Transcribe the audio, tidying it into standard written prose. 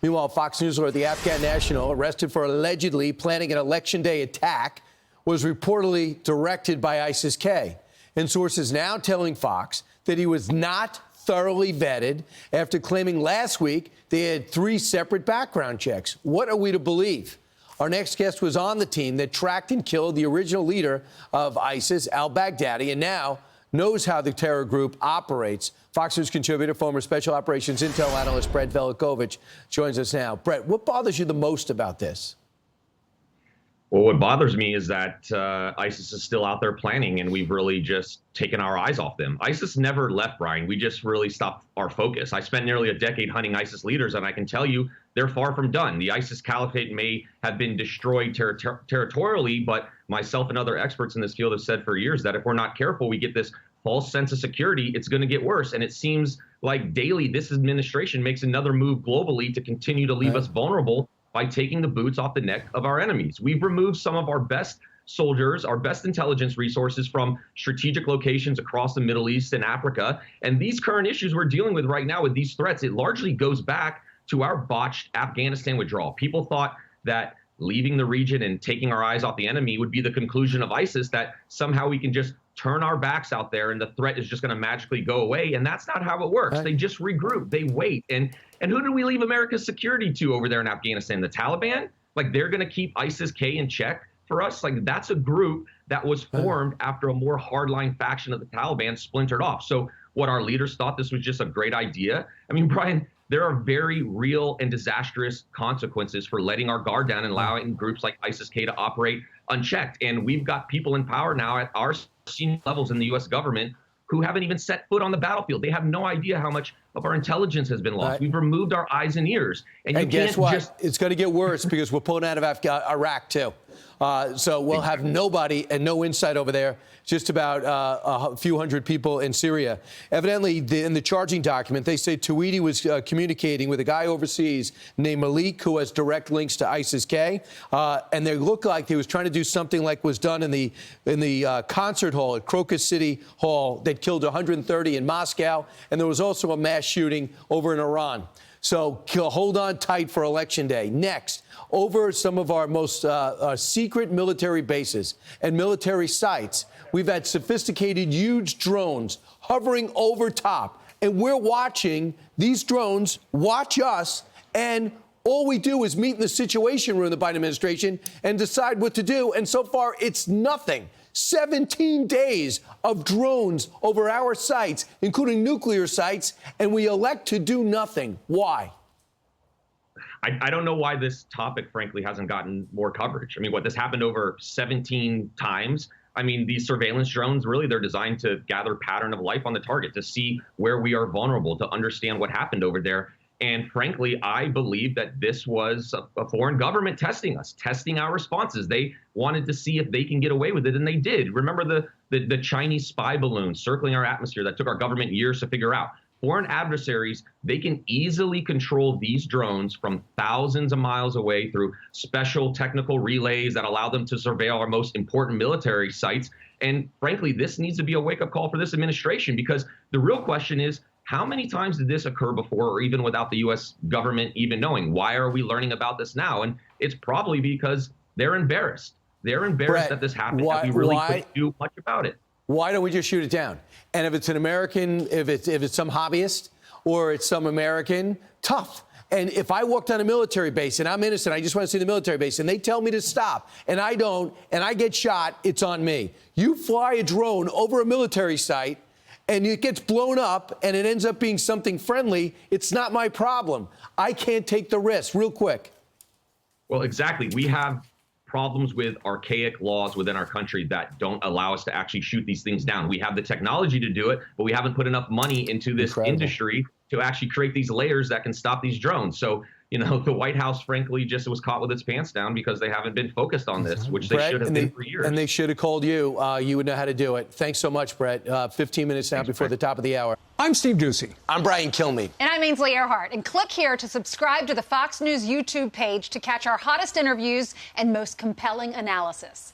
Meanwhile, Fox News alert the Afghan national arrested for allegedly planning an election day attack was reportedly directed by ISIS-K. And sources now telling Fox that he was not thoroughly vetted after claiming last week they had 3 separate background checks. What are we to believe? Our next guest was on the team that tracked and killed the original leader of ISIS, al-Baghdadi, and now knows how the terror group operates. Fox News contributor, former Special Operations Intel analyst Brett Velicovich joins us now. Brett, what bothers you the most about this? Well, what bothers me is that ISIS is still out there planning, and we've really just taken our eyes off them. ISIS never left, Brian. We just really stopped our focus. I spent nearly a decade hunting ISIS leaders, and I can tell you they're far from done. The ISIS caliphate may have been destroyed territorially, but myself and other experts in this field have said for years that if we're not careful, we get this false sense of security, it's going to get worse. And it seems like daily this administration makes another move globally to continue to leave us vulnerable by taking the boots off the neck of our enemies. We've removed some of our best soldiers, our best intelligence resources from strategic locations across the Middle East and Africa. And these current issues we're dealing with right now with these threats, it largely goes back to our botched Afghanistan withdrawal. People thought that leaving the region and taking our eyes off the enemy would be the conclusion of ISIS, that somehow we can just turn our backs out there and the threat is just going to magically go away. And that's not how it works. They just regroup. They wait. And who do we leave America's security to over there in Afghanistan? The Taliban? Like, they're going to keep ISIS-K in check for us? Like, that's a group that was formed after a more hardline faction of the Taliban splintered off. So what our leaders thought this was just a great idea. I mean, Brian, there are very real and disastrous consequences for letting our guard down and allowing groups like ISIS-K to operate unchecked. And we've got people in power now at our senior levels in the U.S. government who haven't even set foot on the battlefield. They have no idea how much of our intelligence has been lost. We've removed our eyes and ears. And you guess can't what? It's going to get worse because we're pulling out of Iraq, too. So we'll have nobody and no insight over there, just about a few hundred people in Syria. Evidently, in the charging document, they say Tweedy was communicating with a guy overseas named Malik, who has direct links to ISIS-K. And they look like he was trying to do something like was done in the concert hall at Crocus City Hall that killed 130 in Moscow. And there was also a mass shooting over in Iran. So hold on tight for Election Day. Next, over some of our most secret military bases and military sites, we've had sophisticated, huge drones hovering over top. And we're watching these drones watch us, and all we do is meet in the Situation Room in the Biden administration and decide what to do. And so far, it's nothing. 17 days of drones over our sites, including nuclear sites, and we elect to do nothing. Why? I don't know why this topic, frankly, hasn't gotten more coverage. I mean, this happened over 17 times. I mean, these surveillance drones, really, they're designed to gather pattern of life on the target, to see where we are vulnerable, to understand what happened over there. And frankly, I believe that this was a foreign government testing us, testing our responses. They wanted to see if they can get away with it, and they did. Remember the Chinese spy balloon circling our atmosphere that took our government years to figure out? Foreign adversaries, they can easily control these drones from thousands of miles away through special technical relays that allow them to surveil our most important military sites. And frankly, this needs to be a wake-up call for this administration, because the real question is, how many times did this occur before, or even without the U.S. government even knowing? Why are we learning about this now? And it's probably because they're embarrassed. They're embarrassed that this happened, that we really couldn't do much about it. Why don't we just shoot it down? And if it's an American, if it's some hobbyist or it's some American, tough. And if I walked on a military base and I'm innocent, I just want to see the military base, and they tell me to stop, and I don't, and I get shot, it's on me. You fly a drone over a military site, and it gets blown up, and it ends up being something friendly, it's not my problem. I can't take the risk. Real quick. Well, exactly. We have problems with archaic laws within our country that don't allow us to actually shoot these things down. We have the technology to do it, but we haven't put enough money into this industry to actually create these layers that can stop these drones. So, you know, the White House, frankly, just was caught with its pants down because they haven't been focused on this, which they should have been for years. And they should have called you. You would know how to do it. Thanks so much, Brett. 15 minutes now before the top of the hour. I'm Steve Doocy. I'm Brian Kilmeade. And I'm Ainsley Earhart. And click here to subscribe to the Fox News YouTube page to catch our hottest interviews and most compelling analysis.